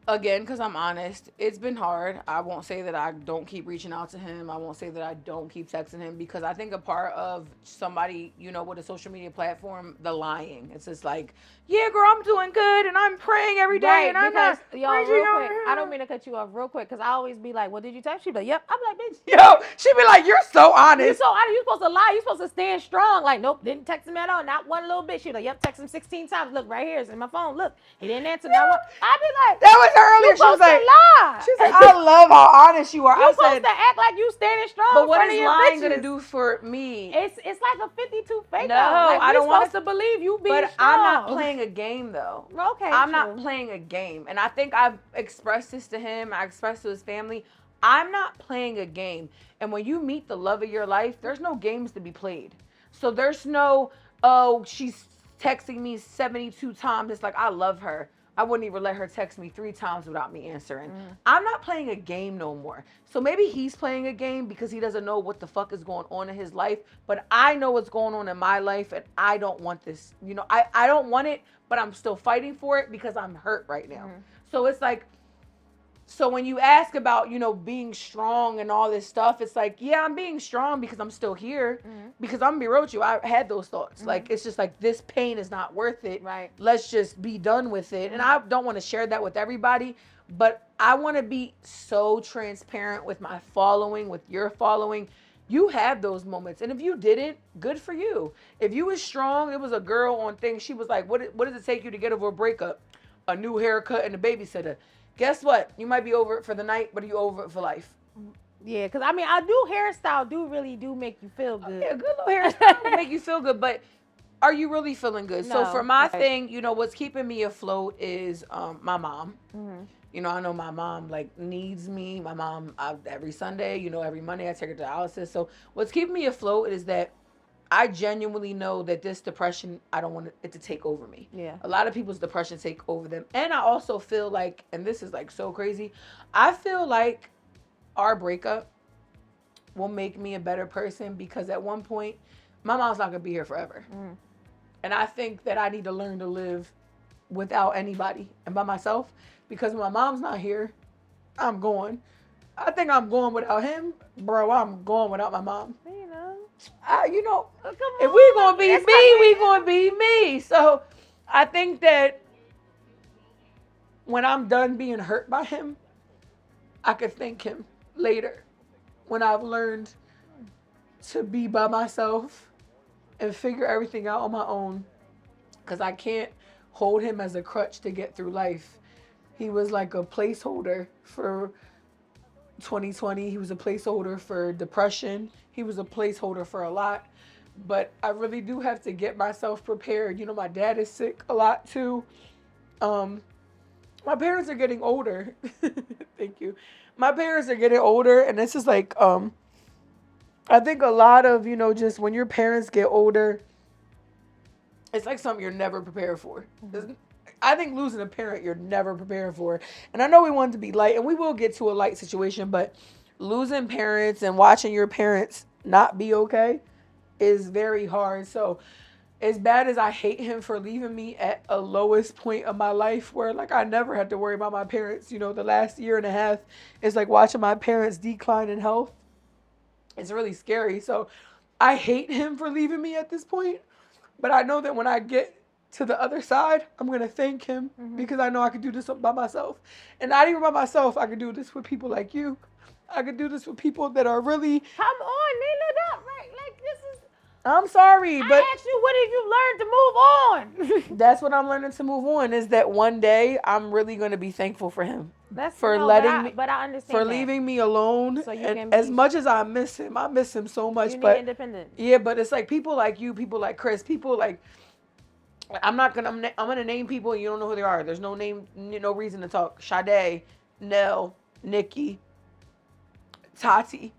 [SPEAKER 3] Again, because I'm honest, it's been hard. I won't say that I don't keep reaching out to him. I won't say that I don't keep texting him, because I think a part of somebody, with a social media platform, the lying. It's just like, yeah, girl, I'm doing good and I'm praying every day
[SPEAKER 2] Right,
[SPEAKER 3] and I'm
[SPEAKER 2] because
[SPEAKER 3] not
[SPEAKER 2] y'all,
[SPEAKER 3] reaching
[SPEAKER 2] real
[SPEAKER 3] out.
[SPEAKER 2] quick, I don't mean to cut you off real quick, because I always be like, well, did you text? She be like, yep. I'm like, bitch.
[SPEAKER 3] Yo, she be like, you're so honest.
[SPEAKER 2] You so honest. You supposed to lie. You supposed to stand strong. Like, nope, didn't text him at all. Not one little bit. She be like, yep, text him 16 times. Look, right here. It's in my phone. Look, he didn't answer that one. I be like,
[SPEAKER 3] That was her earlier.
[SPEAKER 2] you
[SPEAKER 3] She was
[SPEAKER 2] supposed to
[SPEAKER 3] like,
[SPEAKER 2] lie.
[SPEAKER 3] she's like, I love how honest you are.
[SPEAKER 2] You
[SPEAKER 3] I
[SPEAKER 2] supposed
[SPEAKER 3] said,
[SPEAKER 2] to act like you standing strong.
[SPEAKER 3] but what
[SPEAKER 2] in front
[SPEAKER 3] is
[SPEAKER 2] of your
[SPEAKER 3] lying
[SPEAKER 2] bitches.
[SPEAKER 3] gonna do for me?
[SPEAKER 2] It's like a 52 fake
[SPEAKER 3] No,
[SPEAKER 2] out. Like,
[SPEAKER 3] I don't
[SPEAKER 2] want
[SPEAKER 3] want
[SPEAKER 2] to believe you being
[SPEAKER 3] But
[SPEAKER 2] strong.
[SPEAKER 3] I'm not playing a game though.
[SPEAKER 2] Okay,
[SPEAKER 3] I'm
[SPEAKER 2] true.
[SPEAKER 3] not playing a game, and I think I've expressed this to him. I expressed to his family. I'm not playing a game. And when you meet the love of your life, there's no games to be played. So there's no, oh, she's texting me 72 times. It's like, I love her. I wouldn't even let her text me 3 times without me answering. I'm not playing a game no more. So maybe he's playing a game because he doesn't know what the fuck is going on in his life. But I know what's going on in my life, and I don't want this. I don't want it, but I'm still fighting for it because I'm hurt right now. So it's like, so when you ask about, being strong and all this stuff, it's like, yeah, I'm being strong because I'm still here. Because I'm gonna be real with you, I had those thoughts. Like, it's just like, this pain is not worth it.
[SPEAKER 2] Right.
[SPEAKER 3] Let's just be done with it. And I don't want to share that with everybody, but I want to be so transparent with my following, with your following. You have those moments. And if you didn't, good for you. If you was strong, it was a girl on things. She was like, what does it take you to get over a breakup? A new haircut and a babysitter. Guess what? You might be over it for the night, but are you over it for life?
[SPEAKER 2] Yeah, because I mean, I do hairstyle really make you feel good.
[SPEAKER 3] Yeah, good little hairstyle will make you feel good, but are you really feeling good?
[SPEAKER 2] No,
[SPEAKER 3] So for my
[SPEAKER 2] right.
[SPEAKER 3] thing, what's keeping me afloat is my mom. I know my mom needs me. My mom, every Sunday, every Monday I take her to dialysis. So what's keeping me afloat is that I genuinely know that this depression, I don't want it to take over me.
[SPEAKER 2] Yeah.
[SPEAKER 3] A lot of people's depression take over them. And I also feel like, and this is so crazy, I feel like our breakup will make me a better person, because at one point, my mom's not going to be here forever. And I think that I need to learn to live without anybody and by myself, because when my mom's not here, I'm going. I think I'm going without him. Bro, I'm going without my mom. If we gonna be me, we gonna be me. So I think that when I'm done being hurt by him, I could thank him later, when I've learned to be by myself and figure everything out on my own, because I can't hold him as a crutch to get through life. He was like a placeholder for 2020. He was a placeholder for depression. He was a placeholder for a lot. But I really do have to get myself prepared. My dad is sick a lot too. My parents are getting older. Thank you. My parents are getting older, and this is like, I think a lot of, just when your parents get older, it's like something you're never prepared for. I think losing a parent, you're never prepared for. And I know we want it to be light, and we will get to a light situation, but losing parents and watching your parents not be okay is very hard. So as bad as I hate him for leaving me at a lowest point of my life, where I never had to worry about my parents, the last year and a half is like watching my parents decline in health. It's really scary. So I hate him for leaving me at this point, but I know that when I get to the other side, I'm going to thank him, because I know I could do this by myself. And not even by myself, I could do this with people like you. I could do this with people that are really...
[SPEAKER 2] Come on, Nina, right? This is...
[SPEAKER 3] I'm sorry, but...
[SPEAKER 2] I asked you, what have you learned to move on?
[SPEAKER 3] That's what I'm learning to move on, is that one day I'm really going to be thankful for him.
[SPEAKER 2] But I understand
[SPEAKER 3] for leaving me alone.
[SPEAKER 2] So you
[SPEAKER 3] and
[SPEAKER 2] can
[SPEAKER 3] as much as I miss him so much.
[SPEAKER 2] You need
[SPEAKER 3] but
[SPEAKER 2] independence.
[SPEAKER 3] Yeah, but it's like people like you, people like Chris, people like... I'm gonna name people and you don't know who they are. There's no reason to talk. Sade, Nell, Nikki, Tati.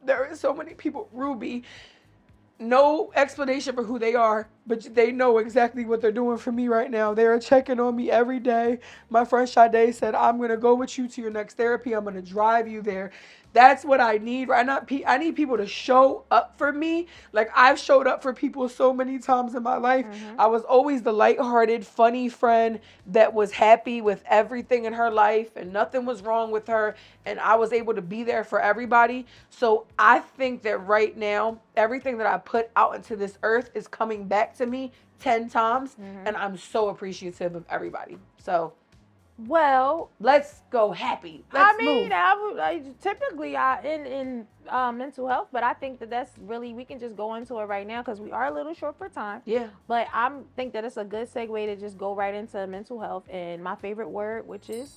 [SPEAKER 3] There are so many people. Ruby. No explanation for who they are, but they know exactly what they're doing for me right now. They are checking on me every day. My friend Sade said, I'm going to go with you to your next therapy. I'm going to drive you there. That's what I need right now. I need people to show up for me. Like, I've showed up for people so many times in my life. I was always the lighthearted, funny friend that was happy with everything in her life and nothing was wrong with her. And I was able to be there for everybody. So I think that right now, everything that I put out into this earth is coming back to me 10 times. And I'm so appreciative of everybody. So,
[SPEAKER 2] well,
[SPEAKER 3] let's go happy. Let's move.
[SPEAKER 2] Typically in mental health, but I think that's really, we can just go into it right now because we are a little short for time.
[SPEAKER 3] Yeah.
[SPEAKER 2] But I think that it's a good segue to just go right into mental health and my favorite word, which is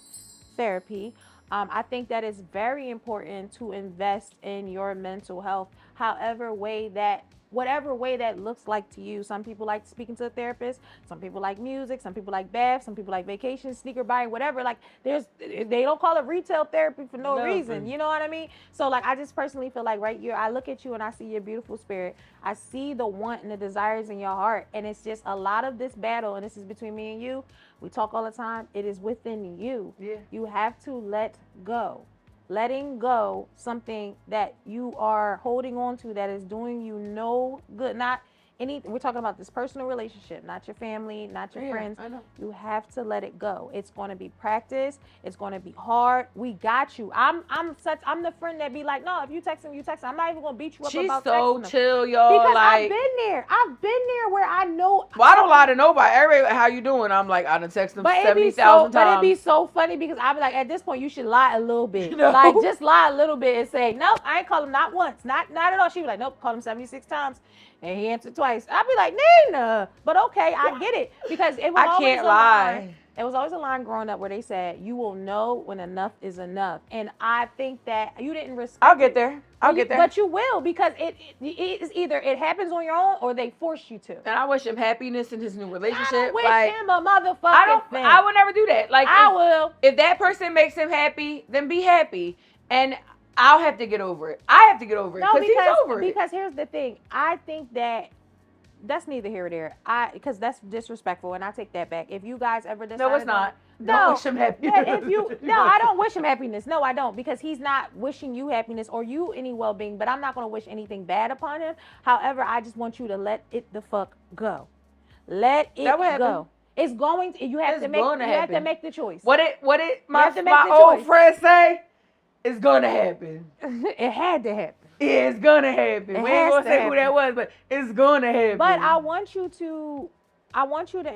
[SPEAKER 2] therapy. I think that it's very important to invest in your mental health, whatever way that looks like to you. Some people like speaking to a therapist. Some people like music. Some people like baths. Some people like vacation, sneaker buying, whatever. Like they don't call it retail therapy for no reason. You know what I mean? So like, I just personally feel like right here, I look at you and I see your beautiful spirit. I see the want and the desires in your heart. And it's just a lot of this battle, and this is between me and you. We talk all the time. It is within you.
[SPEAKER 3] Yeah.
[SPEAKER 2] You have to let go. Letting go something that you are holding on to that is doing you no good. Not any, we're talking about this personal relationship, not your family, not your friends.
[SPEAKER 3] I know.
[SPEAKER 2] You have to let it go. It's going to be practice. It's going to be hard. We got you. I'm the friend that be like, no, if you text him, you text him. I'm not even going to beat you up about texting him.
[SPEAKER 3] She's so chill, y'all.
[SPEAKER 2] Because
[SPEAKER 3] like,
[SPEAKER 2] I've been there where I know.
[SPEAKER 3] Well, I don't lie to nobody. Everybody, how you doing? I'm like, I done text them 70,000 times.
[SPEAKER 2] But it'd be so funny because I'd be like, at this point, you should lie a little bit.
[SPEAKER 3] No.
[SPEAKER 2] Like, just lie a little bit and say, nope, I ain't call him not once. Not at all. She'd be like, nope, call him 76 times. And he answered twice. I'd be like, Nina. But okay, I get it. Because it was always a line. It was always a line growing up where they said, you will know when enough is enough. And I think that you didn't respect
[SPEAKER 3] I'll get there.
[SPEAKER 2] But you will, because it is either it happens on your own or they force you to.
[SPEAKER 3] And I wish him happiness in his new relationship.
[SPEAKER 2] I wish him a motherfucking thing.
[SPEAKER 3] I would never do that. Like,
[SPEAKER 2] I will.
[SPEAKER 3] If that person makes him happy, then be happy. And I'll have to get over it. I have to get over it because he's over it.
[SPEAKER 2] Because here's the thing. I think that's neither here or there. Because that's disrespectful, and I take that back. If you guys ever decide,
[SPEAKER 3] no, it's not. Don't wish him happiness.
[SPEAKER 2] No, I don't wish him happiness. No, I don't, because he's not wishing you happiness or you any well-being. But I'm not going to wish anything bad upon him. However, I just want you to let it the fuck go. Let it go. It's going to. You have to make the choice.
[SPEAKER 3] What did my old friend say? It's gonna happen.
[SPEAKER 2] It had to happen.
[SPEAKER 3] It's gonna happen. We ain't gonna say who that was, but it's gonna happen.
[SPEAKER 2] But I want you to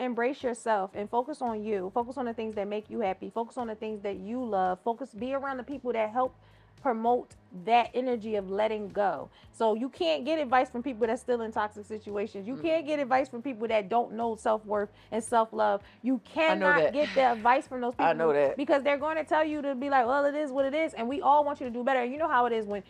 [SPEAKER 2] embrace yourself and focus on you. Focus on the things that make you happy. Focus on the things that you love. Be around the people that help promote that energy of letting go. So you can't get advice from people that's still in toxic situations. You can't get advice from people that don't know self-worth and self-love. You cannot get the advice from those people.
[SPEAKER 3] I know that.
[SPEAKER 2] Because they're going to tell you to be like, well, it is what it is. And we all want you to do better. And you know how it is when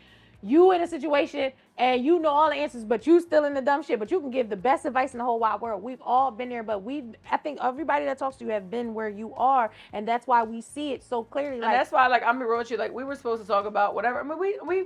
[SPEAKER 2] you in a situation and you know all the answers, but you still in the dumb shit, but you can give the best advice in the whole wide world. We've all been there, but I think everybody that talks to you have been where you are, and that's why we see it so clearly.
[SPEAKER 3] And that's why, like, I'm real with you. Like, we were supposed to talk about whatever. I mean, we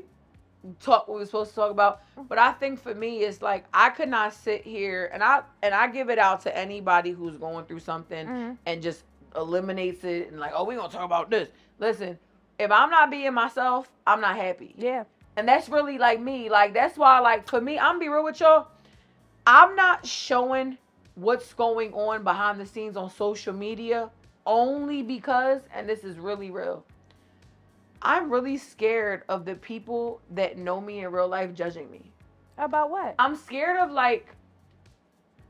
[SPEAKER 3] talked what we were supposed to talk about, but I think for me, it's like I could not sit here and I give it out to anybody who's going through something and just eliminates it and like, oh, we gonna talk about this. Listen, if I'm not being myself, I'm not happy.
[SPEAKER 2] Yeah.
[SPEAKER 3] And that's really like me. Like, that's why, like, for me, I'm be real with y'all. I'm not showing what's going on behind the scenes on social media only because, and this is really real, I'm really scared of the people that know me in real life judging me.
[SPEAKER 2] About what?
[SPEAKER 3] I'm scared of, like,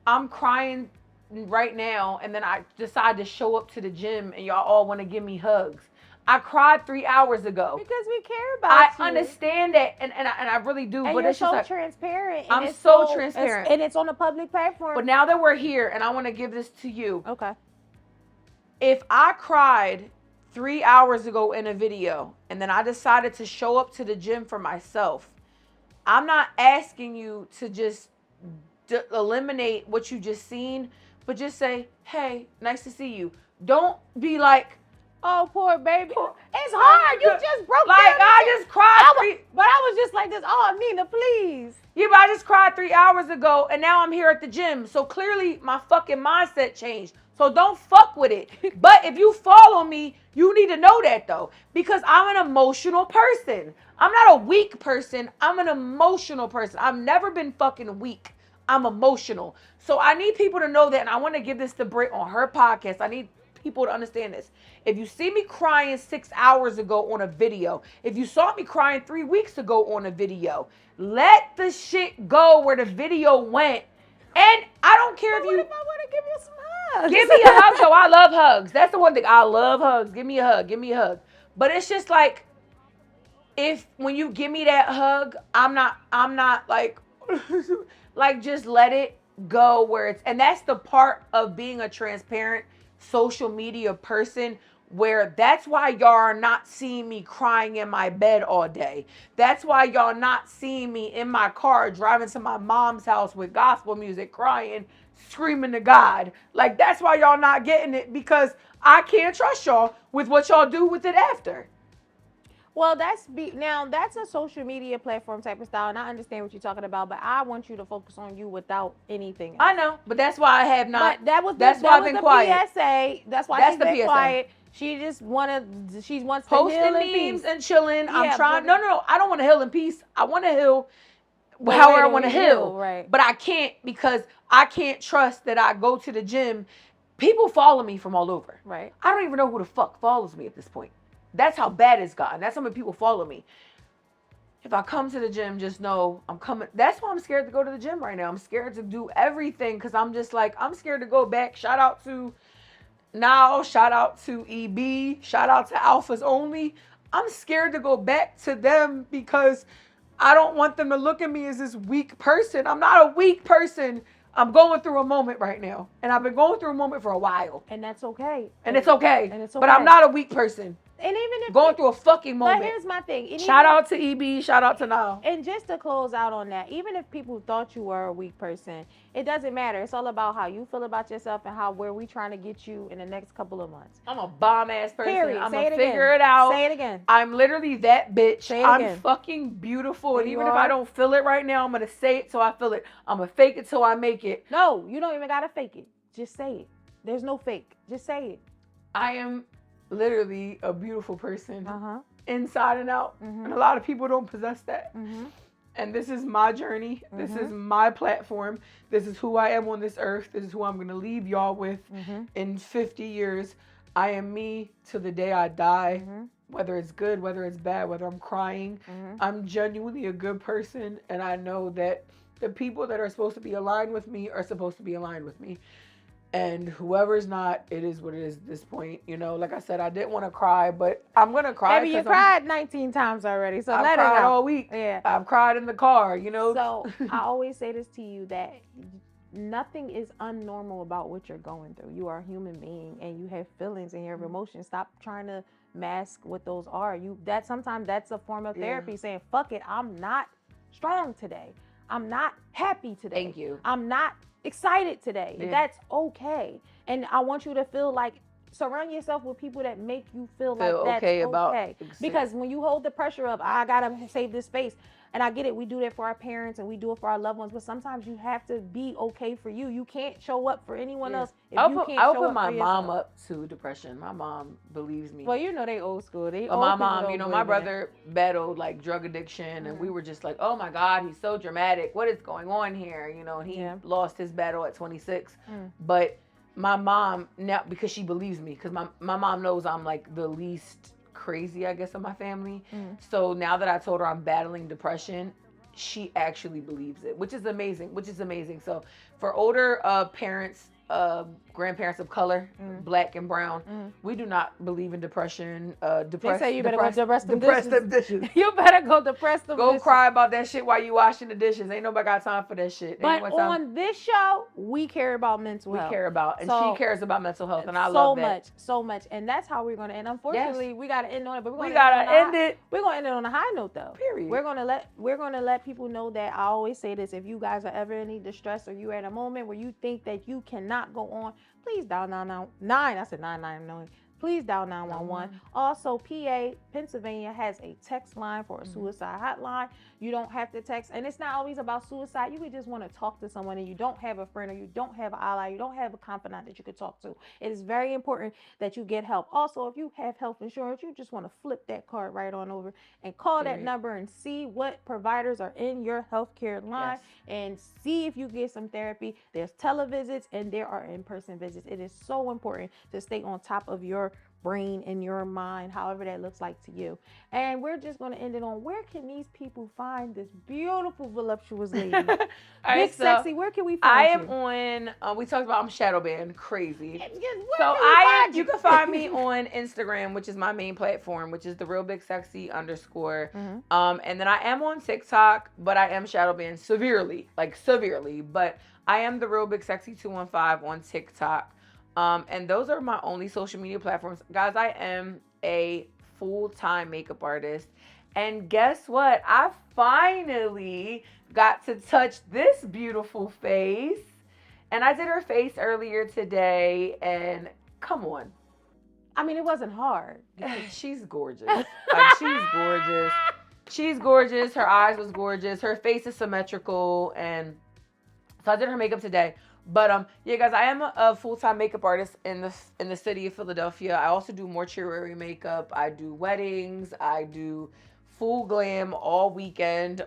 [SPEAKER 3] I'm crying right now and then I decide to show up to the gym and y'all all want to give me hugs. I cried 3 hours ago.
[SPEAKER 2] Because we care about you.
[SPEAKER 3] I understand that, and I really do.
[SPEAKER 2] And
[SPEAKER 3] but
[SPEAKER 2] you're
[SPEAKER 3] it's just
[SPEAKER 2] so
[SPEAKER 3] like,
[SPEAKER 2] transparent.
[SPEAKER 3] I'm so transparent.
[SPEAKER 2] And it's on a public platform.
[SPEAKER 3] But now that we're here, and I want to give this to you.
[SPEAKER 2] Okay.
[SPEAKER 3] If I cried 3 hours ago in a video, and then I decided to show up to the gym for myself, I'm not asking you to just eliminate what you just seen, but just say, hey, nice to see you. Don't be like,
[SPEAKER 2] Oh, poor baby. It's hard. You just broke
[SPEAKER 3] Like,
[SPEAKER 2] down.
[SPEAKER 3] I just cried.
[SPEAKER 2] But I was just like this. Oh, Nina, please.
[SPEAKER 3] Yeah, but I just cried 3 hours ago, and now I'm here at the gym. So clearly, my fucking mindset changed. So don't fuck with it. But if you follow me, you need to know that, though. Because I'm an emotional person. I'm not a weak person. I'm an emotional person. I've never been fucking weak. I'm emotional. So I need people to know that, and I want to give this to Britt on her podcast. I need people to understand this. If you see me crying 6 hours ago on a video, if you saw me crying 3 weeks ago on a video, let the shit go where the video went. And I don't care if you...
[SPEAKER 2] What if I want to give you some hugs?
[SPEAKER 3] Give me a hug, though. I love hugs. That's the one thing. I love hugs. Give me a hug. Give me a hug. But it's just like, when you give me that hug, I'm not like, like, just let it go where it's... And that's the part of being a transparent social media person, where that's why y'all are not seeing me crying in my bed all day. That's why y'all not seeing me in my car driving to my mom's house with gospel music, crying, screaming to God. Like, that's why y'all not getting it, because I can't trust y'all with what y'all do with it after.
[SPEAKER 2] Well, now that's a social media platform type of style, and I understand what you're talking about, but I want you to focus on you without anything else.
[SPEAKER 3] I know, but that's why I have not.
[SPEAKER 2] But that's
[SPEAKER 3] why I've been quiet.
[SPEAKER 2] PSA. That's why she's been quiet. She just wants to
[SPEAKER 3] posting
[SPEAKER 2] heal in
[SPEAKER 3] memes
[SPEAKER 2] peace
[SPEAKER 3] and chilling.
[SPEAKER 2] Yeah,
[SPEAKER 3] I'm trying. No. I don't want to heal in peace. I want to heal however I want to heal.
[SPEAKER 2] Right.
[SPEAKER 3] But I can't, because I can't trust that I go to the gym. People follow me from all over.
[SPEAKER 2] Right.
[SPEAKER 3] I don't even know who the fuck follows me at this point. That's how bad it's gotten. That's how many people follow me. If I come to the gym, just know I'm coming. That's why I'm scared to go to the gym right now. I'm scared to do everything, because I'm just like, I'm scared to go back. Shout out to Now, shout out to EB, shout out to Alphas Only. I'm scared to go back to them, because I don't want them to look at me as this weak person. I'm not a weak person. I'm going through a moment right now. And I've been going through a moment for a while.
[SPEAKER 2] And that's okay.
[SPEAKER 3] And it's okay.
[SPEAKER 2] And it's okay.
[SPEAKER 3] But I'm not a weak person.
[SPEAKER 2] And even if
[SPEAKER 3] going through a fucking moment.
[SPEAKER 2] But here's my thing.
[SPEAKER 3] Shout out to EB. Shout out to Now.
[SPEAKER 2] And just to close out on that, even if people thought you were a weak person, it doesn't matter. It's all about how you feel about yourself and where we trying to get you in the next couple of months.
[SPEAKER 3] I'm a bomb ass person.
[SPEAKER 2] Period.
[SPEAKER 3] I'm gonna figure it out.
[SPEAKER 2] Say it again.
[SPEAKER 3] I'm literally that bitch.
[SPEAKER 2] Say it again.
[SPEAKER 3] I'm fucking beautiful. And even if
[SPEAKER 2] are.
[SPEAKER 3] I don't feel it right now, I'm gonna say it till I feel it. I'm gonna fake it till I make it.
[SPEAKER 2] No, you don't even gotta fake it. Just say it. There's no fake. Just say it.
[SPEAKER 3] I am literally a beautiful person, inside and out,
[SPEAKER 2] Mm-hmm.
[SPEAKER 3] and a lot of people don't possess that.
[SPEAKER 2] Mm-hmm.
[SPEAKER 3] And this is my journey.
[SPEAKER 2] Mm-hmm.
[SPEAKER 3] This is my platform. This is who I am on this earth. This is who I'm gonna leave y'all with in 50 years. I am me till the day I die. Whether it's good, whether it's bad, whether I'm crying, I'm genuinely a good person, and I know that the people that are supposed to be aligned with me are supposed to be aligned with me. And whoever's not, it is what it is at this point. You know, like I said, I didn't want to cry, but I'm going to cry.
[SPEAKER 2] Baby, you cried 19 times already, so
[SPEAKER 3] I've
[SPEAKER 2] let it
[SPEAKER 3] cried
[SPEAKER 2] out.
[SPEAKER 3] all week.
[SPEAKER 2] Yeah.
[SPEAKER 3] I've cried in the car, you know.
[SPEAKER 2] So I always say this to you, that nothing is unnormal about what you're going through. You are a human being and you have feelings and you have emotions. Stop trying to mask what those are. Sometimes that's a form of therapy, saying, fuck it, I'm not strong today. I'm not happy today.
[SPEAKER 3] Thank you.
[SPEAKER 2] I'm not excited today.
[SPEAKER 3] Yeah.
[SPEAKER 2] That's okay. And I want you to feel like, surround yourself with people that make you feel like that's okay. Because when you hold the pressure of, I gotta save this space, and I get it, we do that for our parents and we do it for our loved ones, but sometimes you have to be okay for you. You can't show up for anyone else if you can't
[SPEAKER 3] I'll
[SPEAKER 2] show
[SPEAKER 3] put
[SPEAKER 2] up
[SPEAKER 3] my
[SPEAKER 2] for
[SPEAKER 3] mom
[SPEAKER 2] yourself.
[SPEAKER 3] up to depression. My mom believes me.
[SPEAKER 2] Well, you know they old school.
[SPEAKER 3] My mom, you know, my brother battled like drug addiction, and we were just like, oh my God, he's so dramatic. What is going on here? You know, and he lost his battle at 26. But my mom, now, because she believes me, because my mom knows I'm like the least crazy, I guess, of my family. So now that I told her I'm battling depression, she actually believes it, which is amazing. So for older parents, grandparents of color, black and brown, we do not believe in depression.
[SPEAKER 2] They say you better go depress them
[SPEAKER 3] dishes.
[SPEAKER 2] You better go depress them
[SPEAKER 3] Go
[SPEAKER 2] dishes.
[SPEAKER 3] cry about that shit while you washing the dishes. Ain't nobody got time for that shit.
[SPEAKER 2] But on this show, we care about mental health.
[SPEAKER 3] We care about, and
[SPEAKER 2] So,
[SPEAKER 3] she cares about mental health, and I love that.
[SPEAKER 2] So much, and that's how we're gonna end. Unfortunately, we gotta end on it, but
[SPEAKER 3] we gotta end it.
[SPEAKER 2] We're gonna end it on a high note, though.
[SPEAKER 3] Period.
[SPEAKER 2] We're gonna let people know that I always say this: if you guys are ever in any distress, or you're at a moment where you think that you cannot go on, please dial 999. I said 999. please dial 911. Also, PA, Pennsylvania has a text line for a suicide hotline. You don't have to text, and it's not always about suicide. You could just want to talk to someone and you don't have a friend or you don't have an ally, you don't have a confidant that you could talk to. It is very important that you get help. Also, if you have health insurance, you just want to flip that card right on over and call that number and see what providers are in your healthcare line and see if you get some therapy. There's televisits and there are in-person visits. It is so important to stay on top of your brain and your mind, however that looks like to you. And we're just going to end it on, where can these people find this beautiful, voluptuous lady?
[SPEAKER 3] All right,
[SPEAKER 2] Big Sexy, where can we find
[SPEAKER 3] I
[SPEAKER 2] you?
[SPEAKER 3] am on, we talked about I'm shadow banned, crazy.
[SPEAKER 2] So
[SPEAKER 3] You can find me on Instagram, which is my main platform, which is the real big sexy _ and then I am on TikTok, but I am shadow banned severely, but I am the real big sexy 215 on TikTok. And those are my only social media platforms. Guys, I am a full-time makeup artist. And guess what? I finally got to touch this beautiful face. And I did her face earlier today. And come on.
[SPEAKER 2] I mean, it wasn't hard.
[SPEAKER 3] She's gorgeous. Like, she's gorgeous. She's gorgeous. Her eyes was gorgeous. Her face is symmetrical. And so I did her makeup today. But yeah, guys, I am a full-time makeup artist in the city of Philadelphia. I also do mortuary makeup. I do weddings. I do full glam all week in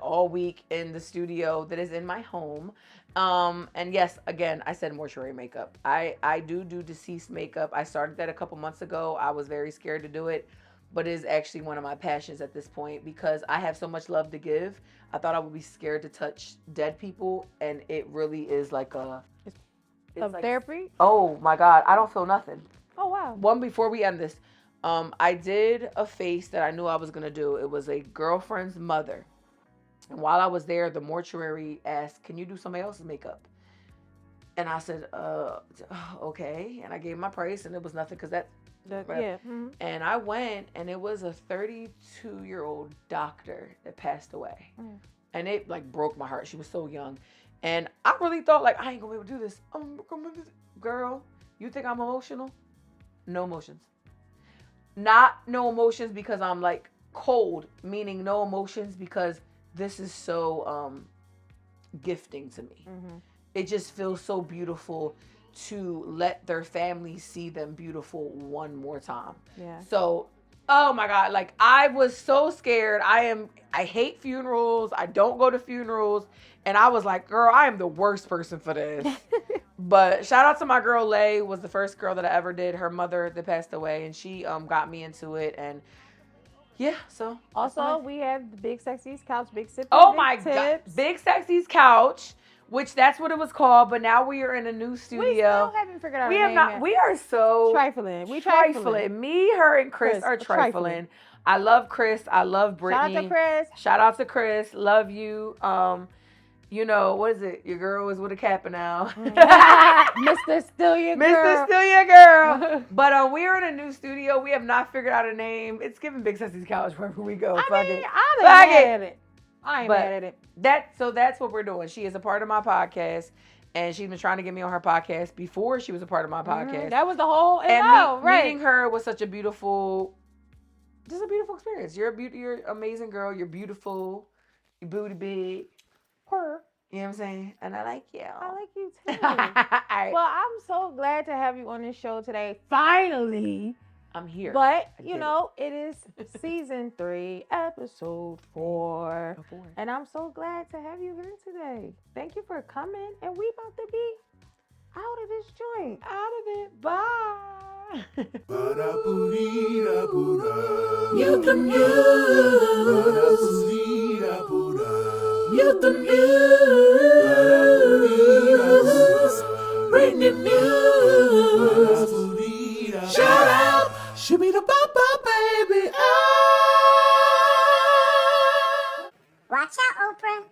[SPEAKER 3] the studio that is in my home. And yes, again, I said mortuary makeup. I do deceased makeup. I started that a couple months ago. I was very scared to do it, but it is actually one of my passions at this point because I have so much love to give. I thought I would be scared to touch dead people, and it really is like
[SPEAKER 2] It's like therapy?
[SPEAKER 3] Oh my God, I don't feel nothing.
[SPEAKER 2] Oh wow.
[SPEAKER 3] One before we end this, I did a face that I knew I was gonna do. It was a girlfriend's mother, and while I was there, the mortuary asked, "Can you do somebody else's makeup?" And I said, "Okay." And I gave my price, and it was nothing because that's
[SPEAKER 2] yeah. Mm-hmm.
[SPEAKER 3] And I went, and it was a 32-year-old doctor that passed away, and it like broke my heart. She was so young. And I really thought, like, I ain't gonna be able to do this. Girl, you think I'm emotional? No emotions. Not no emotions because I'm, like, cold. Meaning no emotions because this is so gifting to me. Mm-hmm. It just feels so beautiful to let their family see them beautiful one more time. Yeah. So, oh my God. Like, I was so scared. I hate funerals. I don't go to funerals. And I was like, girl, I am the worst person for this. But shout out to my girl, Lay, was the first girl that I ever did. Her mother that passed away, and she got me into it. And yeah, so.
[SPEAKER 2] Also, we have the Big Sexy's Couch, Big Sippy.
[SPEAKER 3] Oh my God. Big Sexy's Couch, which that's what it was called. But now we are in a new studio.
[SPEAKER 2] We still haven't figured out our name yet.
[SPEAKER 3] We are so.
[SPEAKER 2] Trifling. We
[SPEAKER 3] trifling. Me, her, and Chris are trifling. I love Chris. I love Brittany.
[SPEAKER 2] Shout out to Chris.
[SPEAKER 3] Shout out to Chris. Love you. You know, what is it? Your girl is with a kappa now.
[SPEAKER 2] Mr. Still Your Girl.
[SPEAKER 3] Mr. Still Your Girl. But we are in a new studio. We have not figured out a name. It's giving Big Sexy's Couch wherever we go.
[SPEAKER 2] I ain't mad at it.
[SPEAKER 3] So that's what we're doing. She is a part of my podcast. And she's been trying to get me on her podcast before she was a part of my podcast.
[SPEAKER 2] That was the whole
[SPEAKER 3] meeting her was such a beautiful experience. You're an amazing girl. You're beautiful. Your booty big.
[SPEAKER 2] Her.
[SPEAKER 3] You know what I'm saying? And I like you.
[SPEAKER 2] I like you too. Well, I'm so glad to have you on this show today. Finally.
[SPEAKER 3] I'm here.
[SPEAKER 2] But, you know, it is season 3, episode 4. And I'm so glad to have you here today. Thank you for coming. And we about to be out of this joint.
[SPEAKER 3] Out of it. Bye.
[SPEAKER 1] You the Muse. You the Muse. Bring the Muse. Shout out. Shimmy the bop, baby.
[SPEAKER 4] Watch out, Oprah.